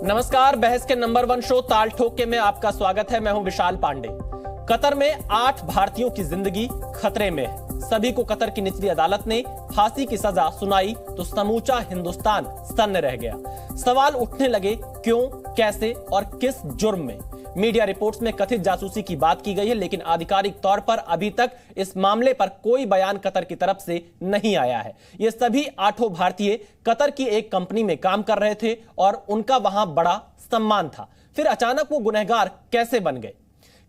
नमस्कार, बहस के नंबर 1 शो ताल ठोक के में आपका स्वागत है। मैं हूं विशाल पांडे। कतर में 8 भारतीयों की जिंदगी खतरे में है। सभी को कतर की निचली अदालत ने फांसी की सजा सुनाई तो समूचा हिंदुस्तान सन्न रह गया। सवाल उठने लगे, क्यों, कैसे और किस जुर्म में। मीडिया रिपोर्ट्स में कथित जासूसी की बात की गई है, लेकिन आधिकारिक तौर पर अभी तक इस मामले पर कोई बयान कतर की तरफ से नहीं आया है। ये सभी 8 भारतीय कतर की एक कंपनी में काम कर रहे थे और उनका वहां बड़ा सम्मान था। फिर अचानक वो गुनहगार कैसे बन गए?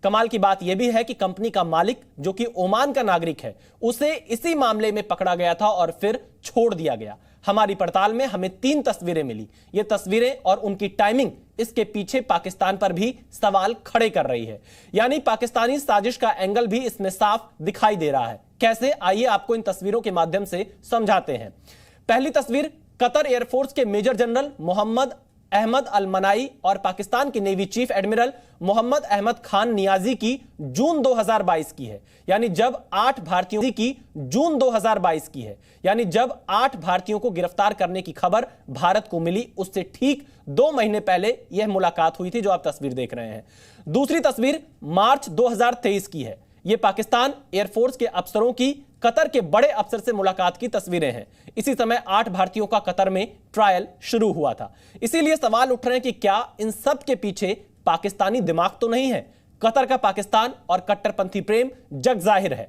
कमाल की बात यह भी है कि कंपनी का मालिक, जो कि ओमान का नागरिक है, उसे इसी मामले में पकड़ा गया था और फिर छोड़ दिया गया। हमारी पड़ताल में हमें 3 तस्वीरें मिली। ये तस्वीरें और उनकी टाइमिंग इसके पीछे पाकिस्तान पर भी सवाल खड़े कर रही है। यानी पाकिस्तानी साजिश का एंगल भी इसमें साफ दिखाई दे रहा है। कैसे? आइए आपको इन तस्वीरों के माध्यम से समझाते हैं। पहली तस्वीर कतर एयरफोर्स के major general Mohammed Ahmed Al Manai और पाकिस्तान के navy chief admiral Mohammad Ahmad Khan Niazi की जून 2022 की है। यानी जब 8 भारतीयों की जून 2022 की है, यानी जब 8 भारतीयों को गिरफ्तार करने की खबर भारत को मिली, उससे ठीक 2 महीने पहले यह मुलाकात हुई थी, जो आप तस्वीर देख रहे हैं। दूसरी तस्वीर मार्च 2023 की है। यह पाकिस्तान एयरफोर्स के अफसरों की कतर के बड़े अफसर से मुलाकात की तस्वीरें हैं। इसी समय 8 भारतीयों का कतर में ट्रायल शुरू हुआ था। इसीलिए सवाल उठ रहे हैं कि क्या इन सब के पीछे पाकिस्तानी दिमाग तो नहीं है? कतर का पाकिस्तान और कट्टरपंथी प्रेम जग जाहिर है।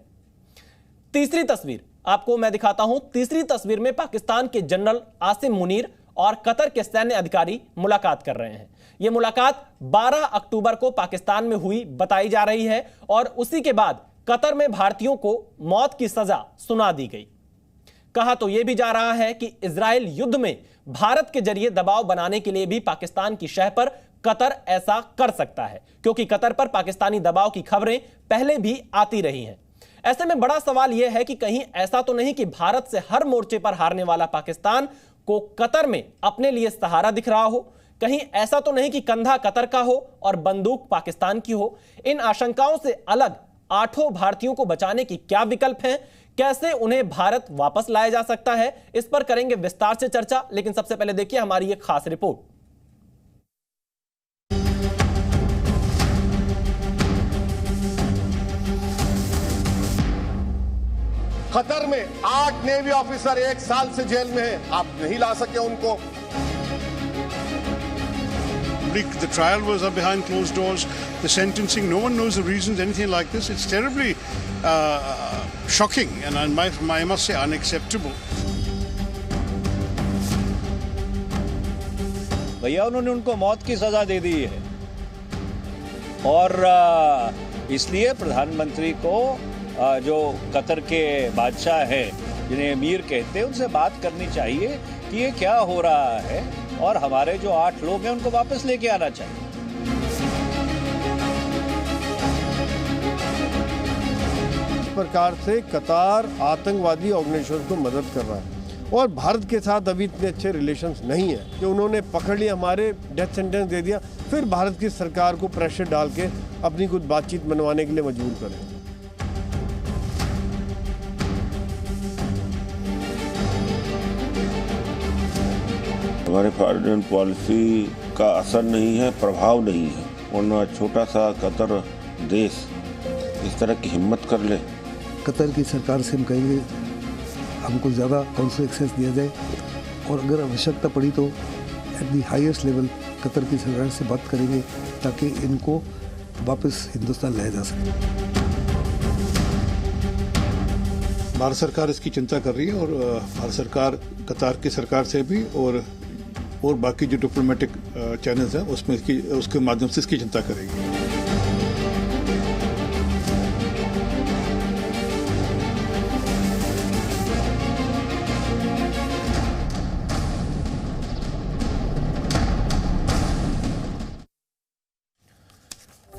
तीसरी तस्वीर आपको मैं दिखाता हूं। तीसरी तस्वीर में पाकिस्तान के जनरल आसिम मुनीर और कतर के सैन्य अधिकारी मुलाकात कर रहे हैं। यह मुलाकात 12 अक्टूबर को पाकिस्तान में हुई बताई जा रही है और उसी के बाद कतर में भारतीयों को मौत की सजा सुना दी गई। कहा तो यह भी जा रहा है कि इजराइल युद्ध में भारत के जरिए दबाव बनाने के लिए भी पाकिस्तान की शह पर कतर ऐसा कर सकता है, क्योंकि कतर पर पाकिस्तानी दबाव की खबरें पहले भी आती रही हैं। ऐसे में बड़ा सवाल यह है कि कहीं ऐसा तो नहीं कि भारत से हर मोर्चे पर हारने वाला पाकिस्तान को कतर में अपने लिए सहारा दिख रहा हो? कहीं ऐसा तो नहीं कि कंधा कतर का हो और बंदूक पाकिस्तान की हो? इन आशंकाओं से अलग 8 भारतीयों को बचाने की क्या विकल्प हैं? कैसे उन्हें भारत वापस लाया जा सकता है? इस पर करेंगे विस्तार से चर्चा, लेकिन सबसे पहले देखिए हमारी एक खास रिपोर्ट। कतर में 8 नेवी ऑफिसर 1 साल से जेल में हैं। आप नहीं ला सके उनको। The trial was behind closed doors. The sentencing, no one knows the reasons, anything like this. It's terribly shocking and I must say unacceptable. भैया उन्होंने उनको मौत की सजा दे दी है और इसलिए प्रधानमंत्री को जो कतर के बादशाह हैं, जिन्हें अमीर कहते हैं, उनसे बात करनी चाहिए कि ये क्या हो रहा है और हमारे जो 8 लोग हैं उनको वापस लेके आना चाहिए। इस प्रकार से कतार आतंकवादी ऑर्गेनाइजेशन को मदद कर रहा है और भारत के साथ अभी इतने अच्छे रिलेशंस नहीं है कि उन्होंने पकड़ लिया, हमारे डेथ सेंटेंस दे दिया, फिर भारत की सरकार को प्रेशर डाल के अपनी कुछ बातचीत मनवाने के लिए मजबूर करें। हमारे फॉरेन पॉलिसी का असर नहीं है, प्रभाव नहीं है, वरना छोटा सा कतर देश इस तरह की हिम्मत कर ले। कतर की सरकार से हम कहेंगे हमको ज़्यादा काउंसिल एक्सेस दिया जाए और अगर आवश्यकता पड़ी तो at the highest level Qatar की सरकार से बात करेंगे ताकि इनको वापस हिंदुस्तान लाया जा सके। भारत सरकार इसकी चिंता कर रही है और भारत सरकार कतार की सरकार से भी और बाकी जो डिप्लोमेटिक चैनल्स हैं उसमें उसके माध्यम से इसकी चिंता करेगी।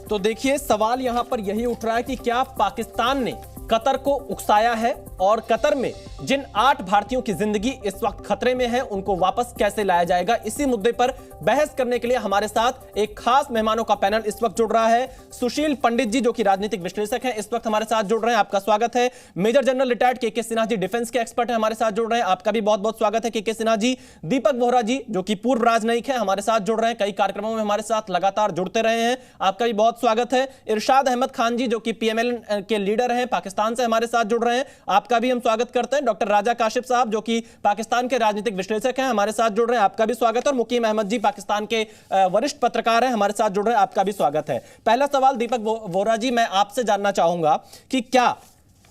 तो देखिए, सवाल यहां पर यही उठ रहा है कि क्या पाकिस्तान ने कतर को उकसाया है और कतर में जिन 8 भारतीयों की जिंदगी इस वक्त खतरे में है उनको वापस कैसे लाया जाएगा, इसी मुद्दे पर बहस करने के लिए हमारे साथ एक खास मेहमानों का पैनल इस वक्त जुड़ रहा है। सुशील पंडित जी जो कि राजनीतिक विश्लेषक हैं, इस वक्त हमारे साथ जुड़ रहे हैं, आपका स्वागत है। मेजर जनरल रिटायर्ड के सिन्हा जी डिफेंस के एक्सपर्ट हैं, हमारे साथ जुड़ रहे हैं, आपका भी बहुत बहुत स्वागत है के सिन्हा जी। दीपक बोहरा जी जो कि पूर्व राजनयिक है, हमारे साथ जुड़ रहे हैं, कई कार्यक्रमों में हमारे साथ लगातार जुड़ते रहे हैं, आपका भी बहुत स्वागत है। इरशाद अहमद खान जी जो कि पीएमएल के लीडर हैं, पाकिस्तान से हमारे साथ जुड़ रहे हैं, आपका भी हम स्वागत करते हैं। डॉक्टर राजा काशिफ साहब जो कि पाकिस्तान के राजनीतिक विश्लेषक हैं, हमारे साथ जुड़ रहे हैं, आपका भी स्वागत है। और मुकीम अहमद जी पाकिस्तान के वरिष्ठ पत्रकार हैं, हमारे साथ जुड़ रहे हैं, आपका भी स्वागत है। पहला सवाल दीपक बोहरा जी, मैं आपसे जानना चाहूंगा कि क्या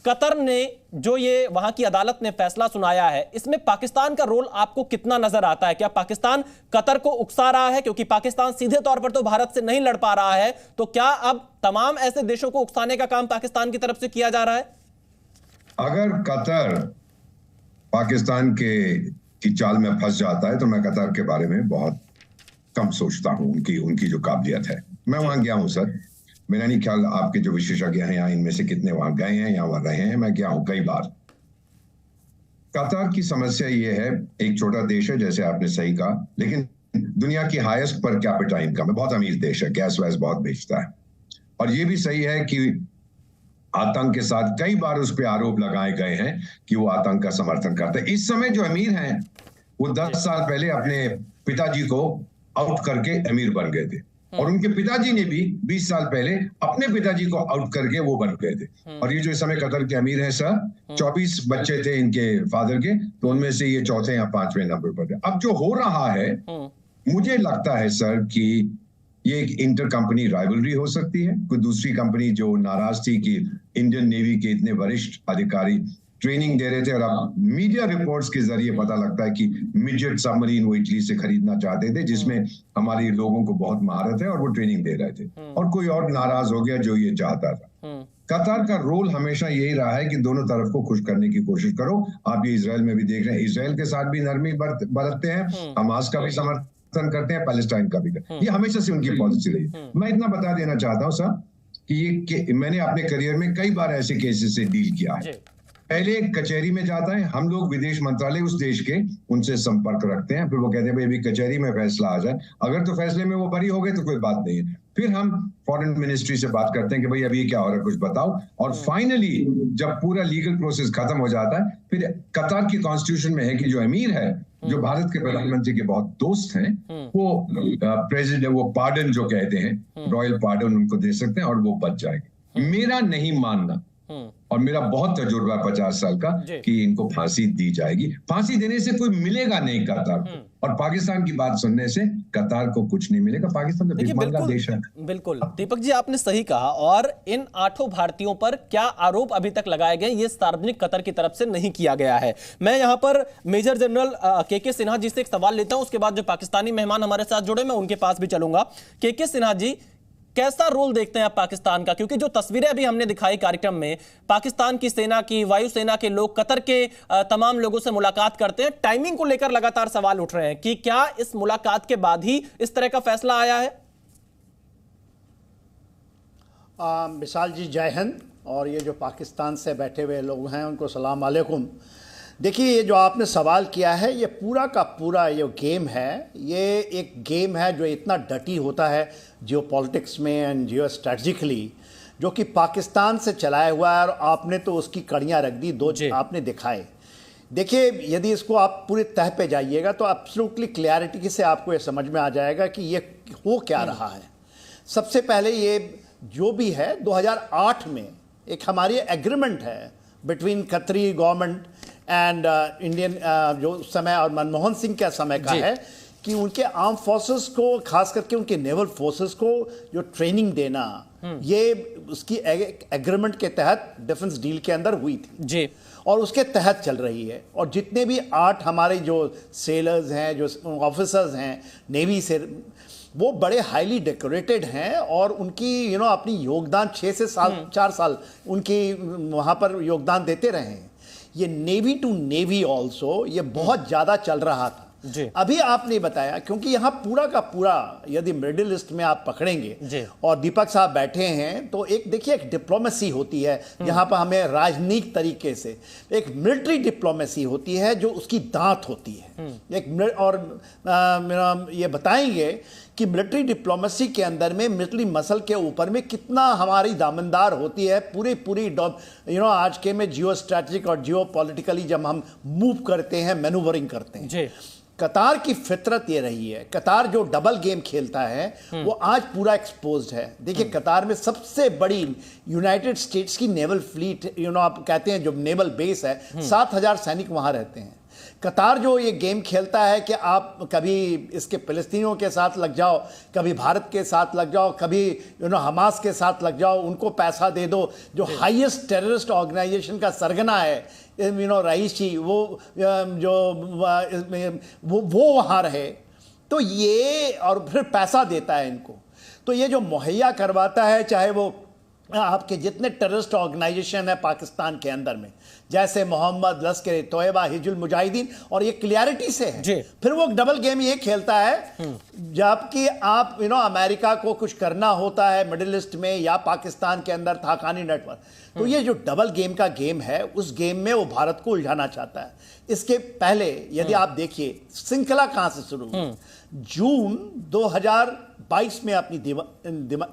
कतर ने जो ये वहां की अदालत ने फैसला सुनाया है, इसमें पाकिस्तान का रोल आपको कितना नजर आता है? क्या पाकिस्तान कतर को उकसा रहा है? क्योंकि पाकिस्तान सीधे तौर पर तो भारत से नहीं लड़ पा रहा है, तो क्या अब तमाम ऐसे देशों को उकसाने का काम पाकिस्तान की तरफ से किया जा रहा है? अगर कतर पाकिस्तान की चाल में फंस जाता है तो मैं कतर के बारे में बहुत कम सोचता हूं, उनकी जो काबिलियत है। मैं वहां गया हूं सर, मेरा नहीं ख्याल आपके जो विशेषज्ञ हैं यहाँ इनमें से कितने वहां गए हैं या वहां रहे हैं, मैं गया हूं कई बार। कतर की समस्या ये है, एक छोटा देश है जैसे आपने सही कहा, लेकिन दुनिया की हाईएस्ट पर कैपिटा इनकम है, बहुत अमीर देश है, गैस वैस बहुत बेचता है। और ये भी सही है कि आतंक के साथ कई बार उस पर आरोप लगाए गए हैं कि वो आतंक का समर्थन करता है। इस समय जो अमीर हैं वो 10 साल पहले अपने पिताजी को आउट करके अमीर बन गए थे, और उनके पिताजी ने भी 20 साल पहले अपने पिताजी को आउट करके वो बन गए थे। और ये जो इस समय कतर के अमीर हैं सर, 24 बच्चे थे इनके फादर के, तो उनमें से ये चौथे या 5वें नंबर पर थे। अब जो हो रहा है, मुझे लगता है सर कि ये एक इंटर कंपनी राइवलरी हो सकती है। कोई दूसरी कंपनी जो नाराज थी कि इंडियन नेवी के इतने वरिष्ठ अधिकारी ट्रेनिंग दे रहे थे, और अब मीडिया रिपोर्ट्स के जरिए पता लगता है कि मिडजेट सबमरीन वो इटली से खरीदना चाहते थे, जिसमें हमारे लोगों को बहुत महारत है, और वो ट्रेनिंग दे रहे थे, और कोई और नाराज हो गया जो ये चाहता था। कतर का रोल हमेशा यही रहा है कि दोनों तरफ को खुश करने की कोशिश करो। आप ये इजराइल में भी देख रहे हैं, इजराइल के साथ भी नरमी बरतते हैं, हमास का भी समर्थन करते हैं, पैलेस्टाइन का भी करते हैं। ये हमेशा से उनकी पॉलिसी रही। मैं इतना बता देना चाहता हूँ सर कि मैंने अपने करियर में कई बार ऐसे केसेस से डील किया है। पहले कचहरी में जाता है, हम लोग विदेश मंत्रालय उस देश के उनसे संपर्क रखते हैं, फिर वो कहते हैं भाई अभी कचहरी में फैसला आ जाए, अगर तो फैसले में वो बरी हो गए तो कोई बात नहीं है। फिर हम फॉरेन मिनिस्ट्री से बात करते हैं कि भाई अभी क्या हो रहा है, कुछ बताओ। और फाइनली जब पूरा लीगल प्रोसेस खत्म हो जाता है, फिर कतर की कॉन्स्टिट्यूशन में है कि जो अमीर है, जो भारत के प्रधानमंत्री के बहुत दोस्त हैं, वो प्रेसिडेंट वो पार्डन जो कहते हैं, रॉयल पार्डन उनको दे सकते हैं और वो बच जाएंगे। मेरा नहीं मानना, और मेरा बहुत तजुर्बा 50 साल का, कि इनको फांसी दी जाएगी। फांसी देने से कोई मिलेगा नहीं कतर को, और पाकिस्तान की बात सुनने से कतर को कुछ नहीं मिलेगा। पाकिस्तान तो भिखमंगा का देश है। बिल्कुल दीपक जी आपने सही कहा, और इन 8 भारतीयों पर क्या आरोप अभी तक लगाए गए ये सार्वजनिक कतर की तरफ से नहीं किया गया है। मैं यहां पर मेजर जनरल के सिन्हा जी से एक सवाल लेता हूं, उसके बाद जो पाकिस्तानी मेहमान हमारे साथ जुड़े मैं उनके पास भी चलूंगा। के सिन्हा जी, कैसा रोल देखते हैं आप पाकिस्तान का? क्योंकि जो तस्वीरें अभी हमने दिखाई कार्यक्रम में, पाकिस्तान की सेना की, वायुसेना के लोग कतर के तमाम लोगों से मुलाकात करते हैं, टाइमिंग को लेकर लगातार सवाल उठ रहे हैं कि क्या इस मुलाकात के बाद ही इस तरह का फैसला आया है? विशाल जी जय हिंद, और ये जो पाकिस्तान से बैठे हुए लोग हैं उनको सलाम अलैकुम। देखिए, ये जो आपने सवाल किया है, ये पूरा का पूरा ये गेम है, ये एक गेम है जो इतना डटी होता है जियो पॉलिटिक्स में एंड जियो स्ट्रेटजिकली, जो कि पाकिस्तान से चलाया हुआ है, और आपने तो उसकी कड़ियाँ रख दी, 2 आपने दिखाए। देखिए, यदि इसको आप पूरे तह पे जाइएगा तो एब्सोल्युटली क्लैरिटी से आपको ये समझ में आ जाएगा कि ये हो क्या रहा है। सबसे पहले ये जो भी है 2008 में एक हमारी एग्रीमेंट है बिटवीन कतरी गवर्नमेंट एंड इंडियन जो उस समय और मनमोहन सिंह के समय का है कि उनके आर्म फोर्सेस को, खास करके उनके नेवल फोर्सेस को जो ट्रेनिंग देना, ये उसकी एग्रीमेंट के तहत डिफेंस डील के अंदर हुई थी जी, और उसके तहत चल रही है। और जितने भी 8 हमारे जो सेलर्स हैं, जो ऑफिसर्स हैं नेवी से, वो बड़े हाईली डेकोरेटेड हैं, और उनकी अपनी योगदान 6 से 4 साल उनकी वहाँ पर योगदान देते रहे हैं। ये नेवी टू नेवी ऑल्सो ये बहुत ज़्यादा चल रहा था। जी। अभी आप नहीं बताया, क्योंकि यहाँ पूरा का पूरा यदि मिडिल ईस्ट में आप पकड़ेंगे और दीपक साहब बैठे हैं, तो एक देखिए एक डिप्लोमेसी होती है यहाँ पर, हमें राजनीतिक तरीके से एक मिलिट्री डिप्लोमेसी होती है जो उसकी दांत होती है एक, और ये बताएंगे कि मिलिट्री डिप्लोमेसी के अंदर में मिलिट्री मसल के ऊपर में कितना हमारी दामनदार होती है पूरी आज के में जियो स्ट्रैटेजिक और जियो पॉलिटिकली जब हम मूव करते हैं, मैनूवरिंग करते हैं। कतार की फितरत ये रही है, कतार जो डबल गेम खेलता है वो आज पूरा एक्सपोज्ड है। देखिए कतार में सबसे बड़ी यूनाइटेड स्टेट्स की नेवल फ्लीट, आप कहते हैं जो नेवल बेस है, 7,000 सैनिक वहां रहते हैं। कतार जो ये गेम खेलता है कि आप कभी इसके फिलिस्तीनियों के साथ लग जाओ, कभी भारत के साथ लग जाओ, कभी हमास के साथ लग जाओ, उनको पैसा दे दो। जो हाईएस्ट टेररिस्ट ऑर्गेनाइजेशन का सरगना है रईसी, वो वहाँ रहे, तो ये और फिर पैसा देता है इनको, तो ये जो मुहैया करवाता है, चाहे वो आपके जितने टेररिस्ट ऑर्गेनाइजेशन है पाकिस्तान के अंदर में, जैसे मोहम्मद, लश्कर तोयबा, हिजुल मुजाहिदीन, और ये क्लियरिटी से है। फिर वो डबल गेम ये खेलता है जबकि आप अमेरिका को कुछ करना होता है मिडिल ईस्ट में या पाकिस्तान के अंदर थाकानी नेटवर्क, तो ये जो डबल गेम का गेम है, उस गेम में वो भारत को उलझाना चाहता है। इसके पहले यदि आप देखिए श्रृंखला कहां से शुरू हुई, जून 2022 में अपनी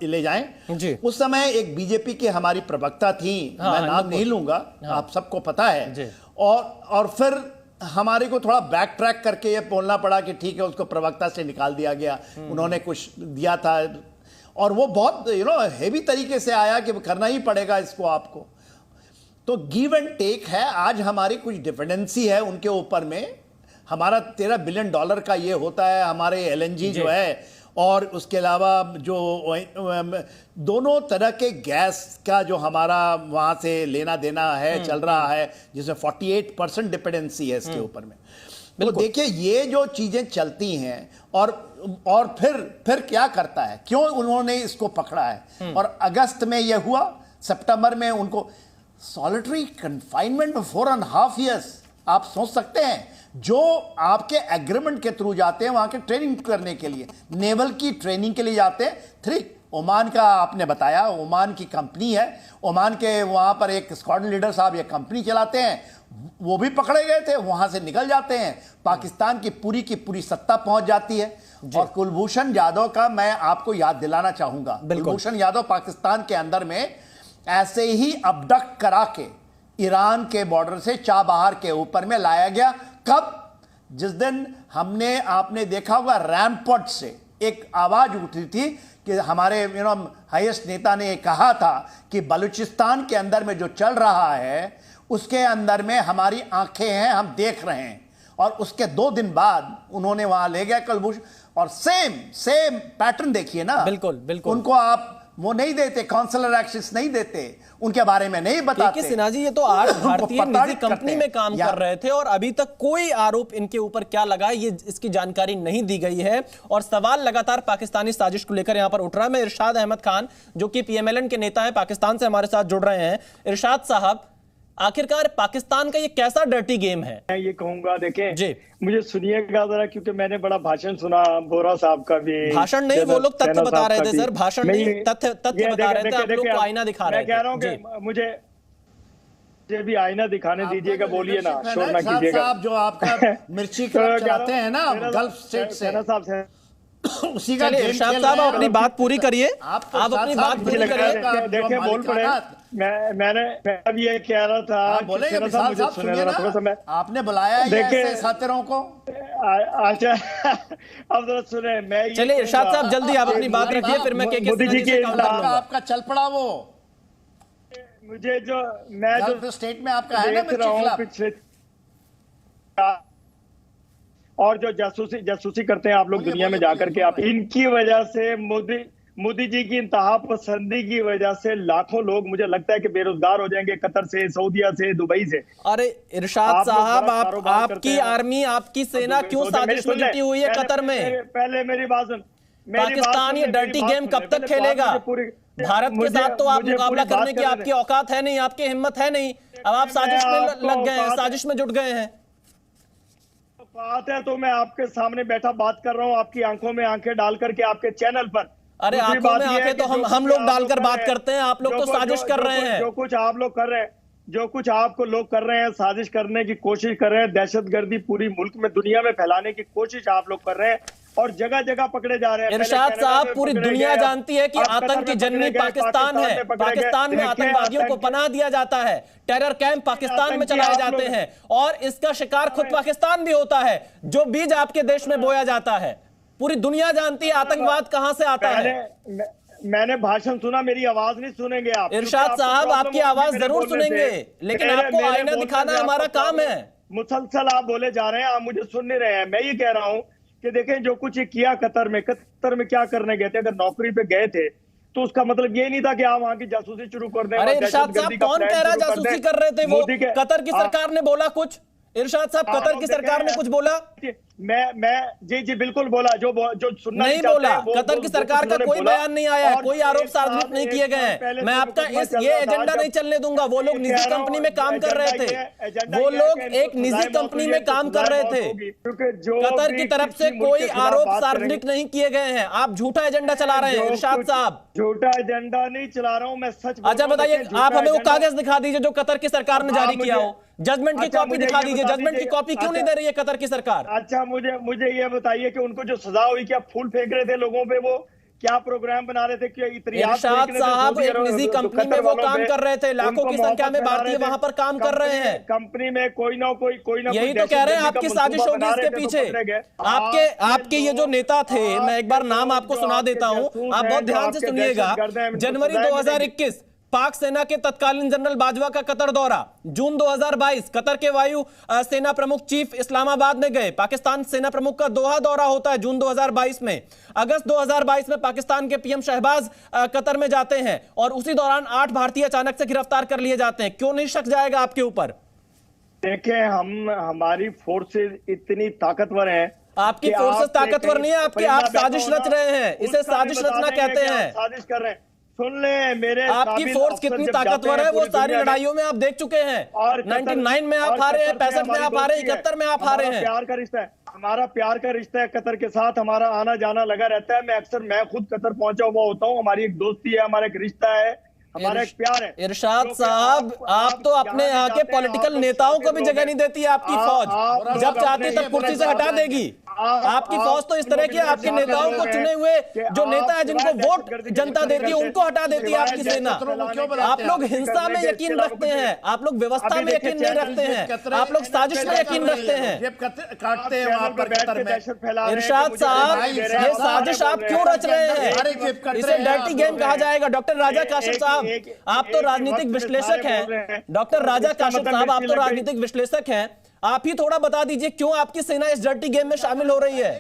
ले जाएं, उस समय एक बीजेपी की हमारी प्रवक्ता थी, मैं नाम नहीं लूंगा, आप सबको पता है, और फिर हमारे को थोड़ा बैक ट्रैक करके ये बोलना पड़ा कि ठीक है, उसको प्रवक्ता से निकाल दिया गया, उन्होंने कुछ दिया था और वो बहुत हेवी तरीके से आया कि करना ही पड़ेगा इसको आपको। तो गिव एंड टेक है। आज हमारी कुछ डिपेंडेंसी है उनके ऊपर में, हमारा $13 बिलियन का ये होता है, हमारे LNG जो है, और उसके अलावा जो दोनों तरह के गैस का जो हमारा वहाँ से लेना देना है चल रहा है, जिसमें 48% डिपेंडेंसी है इसके ऊपर में। तो देखिए ये जो चीजें चलती हैं, और फिर क्या करता है, क्यों उन्होंने इसको पकड़ा है, और अगस्त में यह हुआ, सितंबर में उनको सॉलिटरी कंफाइनमेंट 4.5 years, आप सोच सकते हैं, जो आपके एग्रीमेंट के थ्रू जाते हैं वहां के ट्रेनिंग करने के लिए, नेवल की ट्रेनिंग के लिए जाते हैं। 3 ओमान का आपने बताया, ओमान की कंपनी है, ओमान के वहां पर एक स्क्वाड्रन लीडर साहब ये कंपनी चलाते हैं, वो भी पकड़े गए थे, वहां से निकल जाते हैं, पाकिस्तान की पूरी सत्ता पहुंच जाती है। और कुलभूषण यादव का मैं आपको याद दिलाना चाहूंगा, कुलभूषण यादव पाकिस्तान के अंदर में ऐसे ही अबडक्ट करा के ईरान के बॉर्डर से चाबहार के ऊपर में लाया गया। कब? जिस दिन आपने देखा होगा रैमपोर्ट से एक आवाज उठी थी कि हमारे हाईएस्ट नेता ने कहा था कि बलूचिस्तान के अंदर में जो चल रहा है उसके अंदर में हमारी आंखें हैं, हम देख रहे हैं। और उसके 2 दिन बाद उन्होंने वहां ले गया कुलभूषण, और सेम पैटर्न देखिए ना। बिल्कुल उनको आप वो नहीं देते, काउंसलर एक्सेस नहीं देते, उनके बारे में नहीं बताते। सिन्हा जी, ये तो 8 भारतीय निजी कंपनी में काम कर रहे थे और अभी तक कोई आरोप इनके ऊपर क्या लगा है, ये इसकी जानकारी नहीं दी गई है, और सवाल लगातार पाकिस्तानी साजिश को लेकर यहां पर उठ रहा है। मैं इरशाद अहमद खान, जो कि PMLN के नेता है, पाकिस्तान से हमारे साथ जुड़ रहे हैं। इरशाद साहब, आखिरकार पाकिस्तान का ये कैसा डर्टी गेम है? मैं ये कहूंगा, देखें जी, मुझे सुनिएगा जरा, क्योंकि मैंने बड़ा भाषण सुना बोरा साहब का भी। भाषण नहीं, वो लोग तथ्य बता रहे थे सर, भाषण नहीं, तथ्य बता रहे थे, आप लोग को आईना दिखा रहे थे। मैं कह रहा हूं कि मुझे भी आईना दिखाने दीजिएगा, बोलिए ना, शोर ना कीजिएगा। आप जो आपका मिर्ची चलाते हैं ना गल्फ स्टेट से, उसी का इरशाद साहब अपनी बात पूरी करिए, आप अपनी बात पूरी करिए। देखिए बोल पड़े, मैं अभी ये कह रहा था, बोले थोड़ा सा, आपने बुलाया है साथियों को। अच्छा, अब जरा सुने, मैं चलिए इरशाद साहब जल्दी आप अपनी बात रखिए, फिर मैं मोदी जी के आपका चल पड़ा वो, मुझे जो मैं जो स्टेट में आपका है ना पिछले, और जो जासूसी करते हैं आप लोग दुनिया में जाकर के, आप इनकी वजह से मोदी जी की इंतहा पसंदी की वजह से लाखों लोग, मुझे लगता है कि बेरोजगार हो जाएंगे, कतर से, सऊदीया से, दुबई से। अरे इरशाद साहब, आपकी आर्मी, आपकी सेना क्यों साजिश में जुटी हुई है कतर में? पहले मेरी बात सुन। पाकिस्तान ये डर्टी गेम कब तक खेलेगा? भारत के साथ तो आप मुकाबला करने की आपकी औकात है नहीं, आपकी हिम्मत है नहीं, अब आप साजिश में लग गए हैं, साजिश में जुट गए हैं। बात है तो मैं आपके सामने बैठा बात कर रहा हूँ, आपकी आंखों में आंखें डाल करके आपके चैनल पर। अरे आंखों में आंखें तो हम लोग डालकर बात करते हैं, आप लोग तो साजिश कर रहे हैं। जो कुछ आप लोग कर रहे हैं, जो कुछ आपको लोग कर रहे हैं, साजिश करने की कोशिश कर रहे हैं, दहशतगर्दी पूरी मुल्क में दुनिया में फैलाने की कोशिश आप लोग कर रहे हैं और जगह जगह पकड़े जा रहे हैं। इरशाद साहब, पूरी दुनिया जानती है कि आतंक की जननी पाकिस्तान है। पाकिस्तान में आतंकवादियों को पनाह दिया जाता है, टेरर कैंप पाकिस्तान में चलाए जाते हैं और इसका शिकार खुद पाकिस्तान भी होता है। जो बीज आपके देश में बोया जाता है, पूरी दुनिया जानती है आतंकवाद कहां से आता है। मैंने भाषण सुना, मेरी आवाज नहीं सुनेंगे आप? इरशाद साहब, आपकी आवाज जरूर सुनेंगे, लेकिन आपको आईना दिखाना हमारा काम है। मुसलसल आप बोले जा रहे हैं, आप मुझे सुन नहीं रहे हैं। मैं ये कह रहा हूं कि देखें जो कुछ ये किया कतर में क्या करने गए थे? अगर नौकरी पे गए थे तो उसका मतलब ये नहीं था कि आप वहां की जासूसी शुरू कर दें। अरे इरशाद साहब, कौन कह रहा जासूसी कर रहे थे? वो कतर की सरकार ने बोला कुछ? इरशाद साहब, कतर की सरकार ने कुछ बोला? मैं जी बिल्कुल बोला, जो सुनना नहीं बोला। कतर की सरकार का कोई बयान नहीं आया है, कोई आरोप सार्वजनिक नहीं किए गए हैं। मैं आपका ये एजेंडा नहीं चलने दूंगा। वो लोग निजी कंपनी में काम कर रहे थे, वो लोग एक निजी कंपनी में काम कर रहे थे। कतर की तरफ से कोई आरोप सार्वजनिक नहीं किए गए हैं। आप झूठा एजेंडा चला रहे हैं इरशाद साहब। झूठा एजेंडा नहीं चला रहा हूं मैं, सच। अच्छा बताइए, आप हमें वो कागज दिखा दीजिए जो कतर की सरकार ने जारी किया हो। जजमेंट की कॉपी दिखा दीजिए। जजमेंट की कॉपी क्यों नहीं दे रही है कतर की सरकार? अच्छा मुझे ये बताइए कि उनको जो सजा हुई, क्या फूल फेंक रहे थे लोगों पे? वो क्या प्रोग्राम बना रहे थे? क्या इरशाद साहब, एक निजी कंपनी में वो काम कर रहे थे, लाखों की संख्या में भारतीय वहां पर काम कर रहे हैं। कंपनी में कोई ना कोई यही तो कह रहे हैं, आपकी साजिश होगी इसके पीछे। आपके ये जो नेता थे, मैं एक बार नाम आपको सुना देता हूं, आप बहुत ध्यान से सुनिएगा। जनवरी 2021 पाक सेना के तत्कालीन जनरल बाजवा का कतर दौरा। जून 2022 कतर के वायु सेना प्रमुख चीफ इस्लामाबाद में गए। पाकिस्तान सेना प्रमुख का दोहा दौरा होता है जून 2022 में। अगस्त 2022 में पाकिस्तान के पीएम शहबाज कतर में जाते हैं और उसी दौरान 8 भारतीय अचानक से गिरफ्तार कर लिए जाते हैं। क्यों नहीं शक जाएगा आपके ऊपर? देखें, हमारी फोर्सेज इतनी ताकतवर हैं। आपकी फोर्सेज ताकतवर नहीं है, आप साजिश रच रहे हैं। इसे साजिश रचना कहते हैं। साजिश कर रहे हैं। सुन ले मेरे, आपकी फोर्स कितनी ताकतवर है वो सारी लड़ाइयों में आप देख चुके हैं। 99 में आप हारे हैं, 65 में आप हारे हैं, 71 में आप हारे हैं। प्यार का रिश्ता है हमारा, प्यार का रिश्ता है कतर के साथ। हमारा आना जाना लगा रहता है। मैं खुद कतर पहुंचा हुआ होता हूँ। हमारी एक दोस्ती है, हमारा एक रिश्ता है, हमारा एक प्यार है। इरशाद साहब, आप तो अपने यहाँ के पॉलिटिकल नेताओं को भी जगह नहीं देती है आपकी फौज। जब चाहती तब कुर्सी से हटा देगी। आपकी फौज तो इस तरह की, आपके नेताओं को चुने हुए जो नेता है, जिनको वोट जनता देती है, उनको हटा देती है आपकी सेना। आप लोग हिंसा में यकीन रखते हैं, आप लोग व्यवस्था में यकीन नहीं रखते हैं, आप लोग साजिश में यकीन रखते हैं। इरशाद साहब, ये साजिश आप क्यों रच रहे हैं? इसे डर्टी गेम कहा जाएगा। डॉक्टर राजा काशिफ साहब, आप तो राजनीतिक विश्लेषक हैं। डॉक्टर राजा काशिफ साहब, आप तो राजनीतिक विश्लेषक हैं। आप ही थोड़ा बता दीजिए क्यों आपकी सेना इस डर्टी गेम में शामिल हो रही है?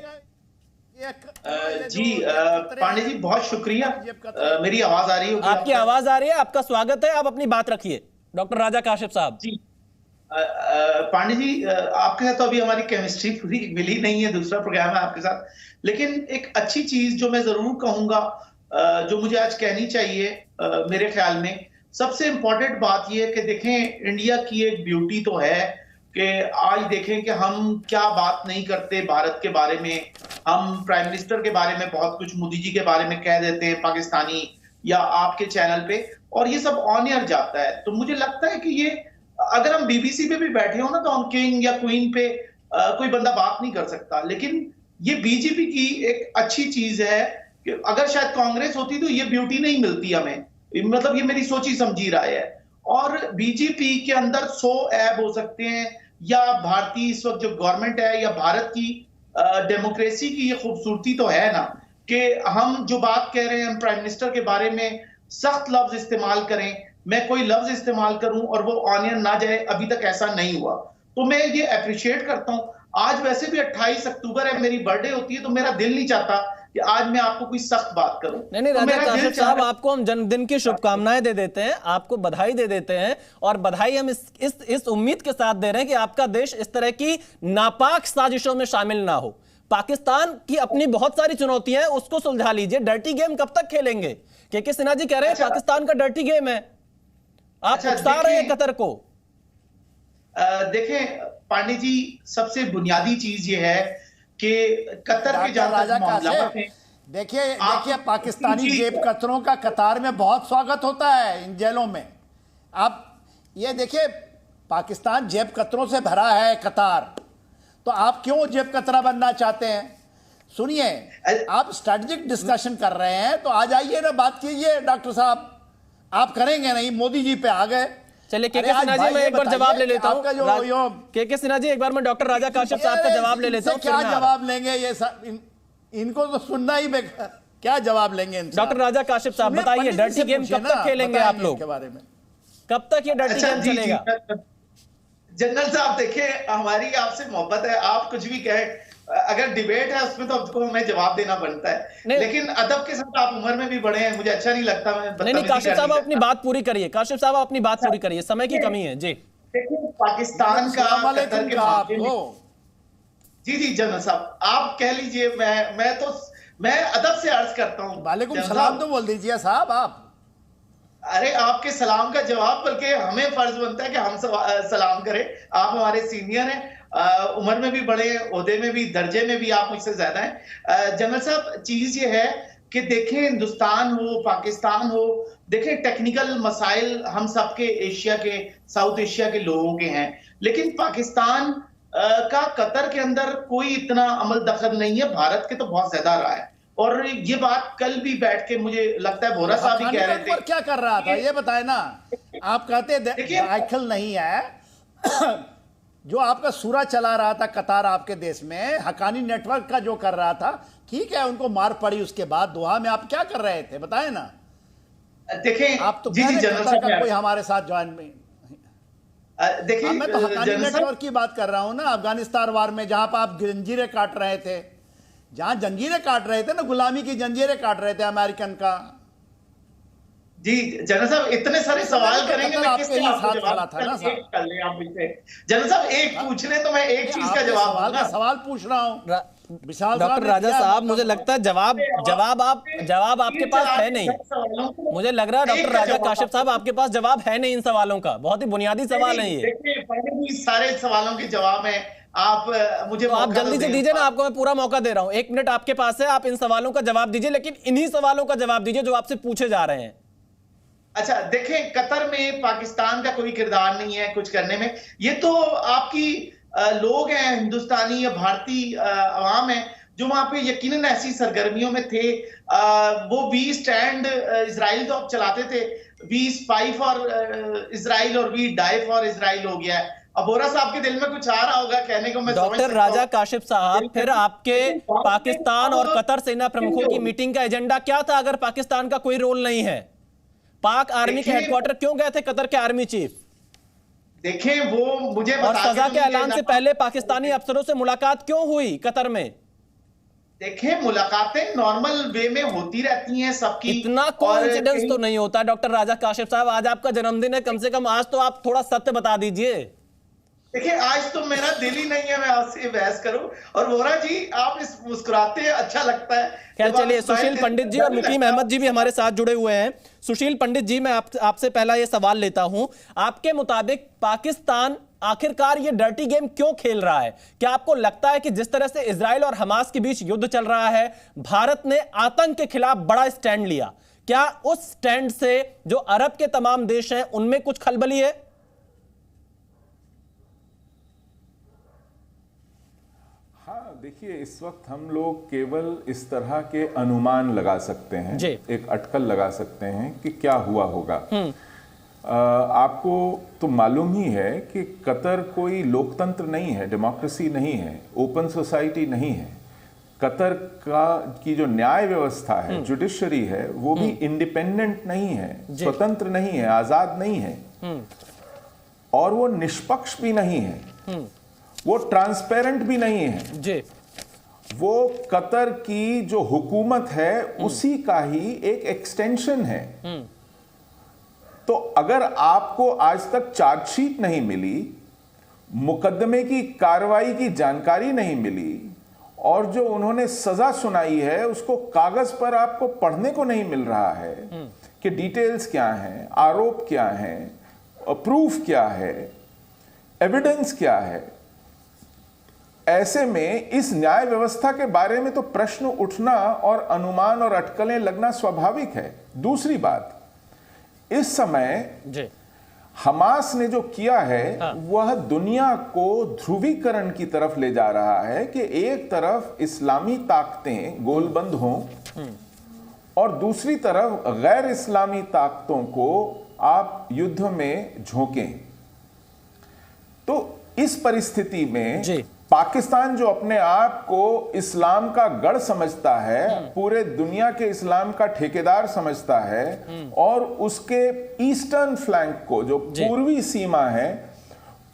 जी पांडे जी, बहुत शुक्रिया। मेरी आवाज आ रही है? आपकी आवाज आ रही है, आपका स्वागत है। आप अपनी बात रखिए डॉक्टर राजा काशिफ साहब। जी पांडे जी, आपके साथ तो अभी हमारी केमिस्ट्री पूरी मिली नहीं है, दूसरा प्रोग्राम है आपके साथ। लेकिन एक अच्छी चीज जो मैं जरूर कहूंगा, जो मुझे आज कहनी चाहिए, मेरे ख्याल में सबसे इंपॉर्टेंट बात यह है कि देखें, इंडिया की एक ब्यूटी तो है कि आज देखें कि हम क्या बात नहीं करते भारत के बारे में। हम प्राइम मिनिस्टर के बारे में बहुत कुछ, मोदी जी के बारे में कह देते हैं पाकिस्तानी या आपके चैनल पे, और ये सब ऑन एयर जाता है। तो मुझे लगता है कि ये, अगर हम बीबीसी पे भी बैठे हो ना, तो हम किंग या क्वीन पे कोई बंदा बात नहीं कर सकता। लेकिन ये बीजेपी की एक अच्छी चीज है कि अगर शायद कांग्रेस होती तो ये ब्यूटी नहीं मिलती हमें। मतलब ये मेरी सोची समझी राय है। और बीजेपी के अंदर 100 ऐब हो सकते हैं, या भारतीय इस वक्त जो गवर्नमेंट है, या भारत की डेमोक्रेसी की ये खूबसूरती तो है ना कि हम जो बात कह रहे हैं, हम प्राइम मिनिस्टर के बारे में सख्त लफ्ज इस्तेमाल करें, मैं कोई लफ्ज इस्तेमाल करूं और वो ऑनियन ना जाए, अभी तक ऐसा नहीं हुआ। तो मैं ये अप्रिशिएट करता हूं। आज वैसे भी 28 अक्टूबर है, मेरी बर्थडे होती है, तो मेरा दिल नहीं चाहता कि आज मैं आपको कोई सख्त बात करूं। नहीं राजा काशिफ साहब, आपको हम जन्मदिन की शुभकामनाएं दे देते हैं, आपको बधाई दे देते हैं। और बधाई हम इस उम्मीद के साथ दे रहे हैं कि आपका देश इस तरह की नापाक साजिशों में शामिल ना हो। पाकिस्तान की अपनी बहुत सारी चुनौतियां हैं, उसको सुलझा लीजिए। डर्टी गेम कब तक खेलेंगे? के सिन्हा जी कह रहे हैं पाकिस्तान का डर्टी गेम है, आप उकसा रहे हैं कतर को। देखें पांडे जी, सबसे बुनियादी चीज ये है कि कतर के जहां मामला में देखिए पाकिस्तानी जेब कतरों का कतार में बहुत स्वागत होता है इन जेलों में। आप ये देखिए, पाकिस्तान जेब कतरों से भरा है कतार, तो आप क्यों जेब कतरा बनना चाहते हैं? सुनिए, आप स्ट्रेटेजिक डिस्कशन कर रहे हैं तो आ जाइए ना, बात कीजिए। डॉक्टर साहब आप करेंगे नहीं, मोदी जी पे आ गए। चलिए के सिन्हा जी, मैं एक बार जवाब ले लेता हूं। के सिन्हा जी, एक बार मैं डॉक्टर राजा काश्यप साहब का जवाब ले लेता हूं। क्या जवाब लेंगे ये इनको तो सुनना ही बेकार, क्या जवाब लेंगे? डॉक्टर राजा काश्यप साहब बताइए, डर्टी गेम कब तक खेलेंगे आप लोग? के बारे में कब तक ये डर्टी गेम चलेगा? जनरल साहब देखिए, हमारी आपसे मोहब्बत है, आप कुछ भी कहे, अगर डिबेट है उसमें तो आपको हमें जवाब देना बनता है, लेकिन अदब के साथ आप उम्र में भी बड़े हैं, मुझे अच्छा नहीं लगता। नहीं, काशिफ साहब अपनी बात पूरी करिए, काशिफ साहब अपनी बात पूरी करिए, समय की कमी है जी। देखिए पाकिस्तान का कतर के मामले में, जी जनरल साहब आप कह लीजिए, मैं अदब से अर्ज करता हूँ। वालेकुम सलाम तो बोल दीजिए साहब आप। अरे आपके सलाम का जवाब बल्कि हमें फर्ज बनता है कि हम सलाम करें। आप हमारे सीनियर हैं, उम्र में भी बड़े हैं, ओहदे में भी, दर्जे में भी आप मुझसे ज्यादा हैं। जनरल साहब चीज ये है कि देखें, हिंदुस्तान हो पाकिस्तान हो, देखें टेक्निकल मसाइल हम सबके एशिया के, साउथ एशिया के लोगों के हैं, लेकिन पाकिस्तान का कतर के अंदर कोई इतना अमल दखल नहीं है, भारत के तो बहुत ज्यादा रहा है। और ये बात कल भी बैठ के मुझे लगता है वोरा साहब भी कह रहे थे। क्या कर रहा था ये बताए ना। आप कहते दाखिल नहीं है जो आपका सूरा चला रहा था कतार आपके देश में, हकानी नेटवर्क का जो कर रहा था, ठीक है, उनको मार पड़ी उसके बाद दोहा में, आप क्या कर रहे थे बताए ना। देखें आप तो कोई हमारे साथ ज्वाइन में, देखिए मैं तो हकानी नेटवर्क की बात कर रहा हूं ना, अफगानिस्तान वार में जहां पर आप जंजीरें काट रहे थे, जहां जंजीरें काट रहे थे ना, गुलामी की जंजीरें काट रहे थे अमेरिकन का। जी जनरल साहब इतने सारे सवाल करेंगे, मैं किस तरह आपको जवाब था ना साहब। कर ले आप मुझसे जनरल साहब, एक पूछ रहे तो मैं एक चीज का जवाब सवाल पूछ रहा हूं। डॉक्टर राजा साहब, मुझे लगता है जवाब आपके पास है नहीं। मुझे लग रहा है डॉक्टर राजा काश्यप साहब आपके पास जवाब है नहीं इन सवालों का। बहुत ही बुनियादी सवाल है ये। सारे सवालों के जवाब है, आप मुझे आप जल्दी से दीजिए ना, आपको मैं पूरा मौका दे रहा हूं। 1 मिनट आपके पास है, आप इन सवालों का जवाब दीजिए, लेकिन इन्हीं सवालों का जवाब दीजिए जो आपसे पूछे जा रहे हैं। अच्छा देखें, कतर में पाकिस्तान का कोई किरदार नहीं है कुछ करने में। ये तो आपकी लोग हैं, हिंदुस्तानी या भारतीय अवाम है जो वहां पे यकीनन ऐसी सरगर्मियों में थे। वो वी स्टैंड इजराइल तो आप चलाते थे, वी स्पाई फॉर इजराइल और वी डाई फॉर इजराइल हो गया है। अब वोरा साहब के दिल में कुछ आ रहा होगा कहने को, मैं डॉक्टर राजा काश्यप साहब, फिर आपके पाकिस्तान और कतर सेना प्रमुखों की मीटिंग का एजेंडा क्या था अगर पाकिस्तान का कोई रोल नहीं है? पाक आर्मी के हेडक्वार्टर क्यों गए थे कतर के आर्मी चीफ? देखें वो मुझे और सजा के ऐलान से पहले पाकिस्तानी अफसरों से मुलाकात क्यों हुई कतर में? देखें मुलाकातें नॉर्मल वे में होती रहती हैं सबकी, इतना कोइंसिडेंस तो नहीं होता। डॉक्टर राजा काश्यप साहब, आज आपका जन्मदिन है, कम से कम आज तो आप थोड़ा सत्य बता दीजिए। देखिए आज तो मेरा दिल ही नहीं है मैं आपसे बहस करूं, और वोरा जी आप इस मुस्कुराते हैं, अच्छा लगता है। खैर चलिए, सुशील पंडित जी और मुकीम अहमद जी भी हमारे साथ जुड़े हुए हैं। सुशील पंडित जी, मैं आपसे पहला ये सवाल लेता हूं, आपके मुताबिक पाकिस्तान आखिरकार ये डर्टी गेम क्यों खेल रहा है? क्या आपको लगता है कि जिस तरह से इजराइल और हमास के बीच युद्ध चल रहा है, भारत ने आतंक के खिलाफ बड़ा स्टैंड लिया, क्या उस स्टैंड से जो अरब के तमाम देश हैं उनमें कुछ खलबली है? देखिए, इस वक्त हम लोग केवल इस तरह के अनुमान लगा सकते हैं, एक अटकल लगा सकते हैं कि क्या हुआ होगा। आपको तो मालूम ही है कि कतर कोई लोकतंत्र नहीं है, डेमोक्रेसी नहीं है, ओपन सोसाइटी नहीं है। कतर की जो न्याय व्यवस्था है, जुडिशरी है, वो भी इंडिपेंडेंट नहीं है, स्वतंत्र नहीं है, आजाद नहीं है, और वो निष्पक्ष भी नहीं है, वो ट्रांसपेरेंट भी नहीं है जी। वो कतर की जो हुकूमत है उसी का ही एक एक्सटेंशन है। तो अगर आपको आज तक चार्जशीट नहीं मिली, मुकदमे की कार्रवाई की जानकारी नहीं मिली, और जो उन्होंने सजा सुनाई है उसको कागज पर आपको पढ़ने को नहीं मिल रहा है कि डिटेल्स क्या हैं, आरोप क्या हैं, प्रूफ क्या है, एविडेंस क्या है? ऐसे में इस न्याय व्यवस्था के बारे में तो प्रश्न उठना और अनुमान और अटकलें लगना स्वाभाविक है। दूसरी बात, इस समय हमास ने जो किया है वह दुनिया को ध्रुवीकरण की तरफ ले जा रहा है कि एक तरफ इस्लामी ताकतें गोलबंद हों और दूसरी तरफ गैर इस्लामी ताकतों को आप युद्ध में झोंकें। तो इस परिस्थिति में पाकिस्तान जो अपने आप को इस्लाम का गढ़ समझता है, पूरे दुनिया के इस्लाम का ठेकेदार समझता है और उसके ईस्टर्न फ्लैंक को, जो पूर्वी सीमा है,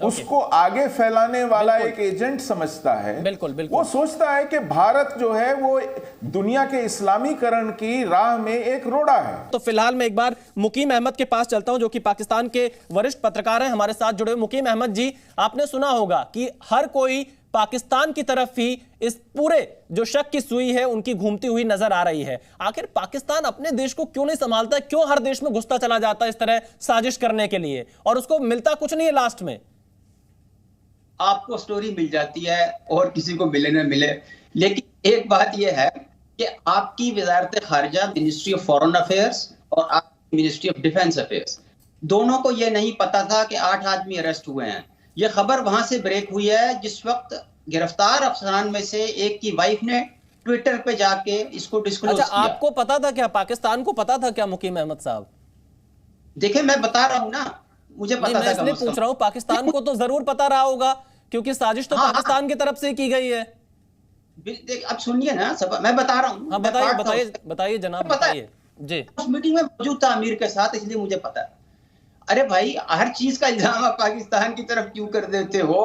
उसको आगे फैलाने वाला एक एजेंट समझता है। बिल्कुल बिल्कुल। वो सोचता है कि भारत जो है वो दुनिया के इस्लामीकरण की राह में एक रोड़ा है। तो फिलहाल मैं एक बार मुकीम अहमद के पास चलता हूं, जो कि पाकिस्तान के वरिष्ठ पत्रकार हैं, हमारे साथ जुड़े हुए। मुकीम अहमद जी, आपने सुना होगा कि हर कोई पाकिस्तान की तरफ ही इस पूरे जो शक की सुई है उनकी घूमती हुई नजर आ रही है। आखिर पाकिस्तान अपने देश को क्यों नहीं संभालता है? क्यों हर देश में घुसता चला जाता है इस तरह साजिश करने के लिए, और उसको मिलता कुछ नहीं है लास्ट में? आपको स्टोरी मिल जाती है और किसी को मिले न मिले, लेकिन एक बात यह है कि आपकी वजारत खारजा, मिनिस्ट्री ऑफ फॉरेन अफेयर्स और आपकी मिनिस्ट्री ऑफ डिफेंस अफेयर्स, दोनों को यह नहीं पता था कि 8 आदमी अरेस्ट हुए हैं। यह खबर वहां से ब्रेक हुई है जिस वक्त गिरफ्तार अफसरान में से एक की वाइफ ने ट्विटर पे जाके इसको डिस्क्लोज किया। आपको पता था क्या? पाकिस्तान को पता था क्या मुकीम अहमद साहब? देखिए, मैं बता रहा हूं ना, मुझे पता था। मैं इसलिए पूछ रहा हूं, पाकिस्तान को तो जरूर पता रहा होगा, क्योंकि साजिश तो पाकिस्तान की तरफ से की गई है। अब सुनिए ना, मैं बता रहा हूं। बताइए जनाब, बताइए जी। उस मीटिंग में मौजूद था अमीर के साथ, इसलिए मुझे पता है। अरे भाई, हर चीज का इल्जाम आप पाकिस्तान की तरफ क्यों कर देते हो?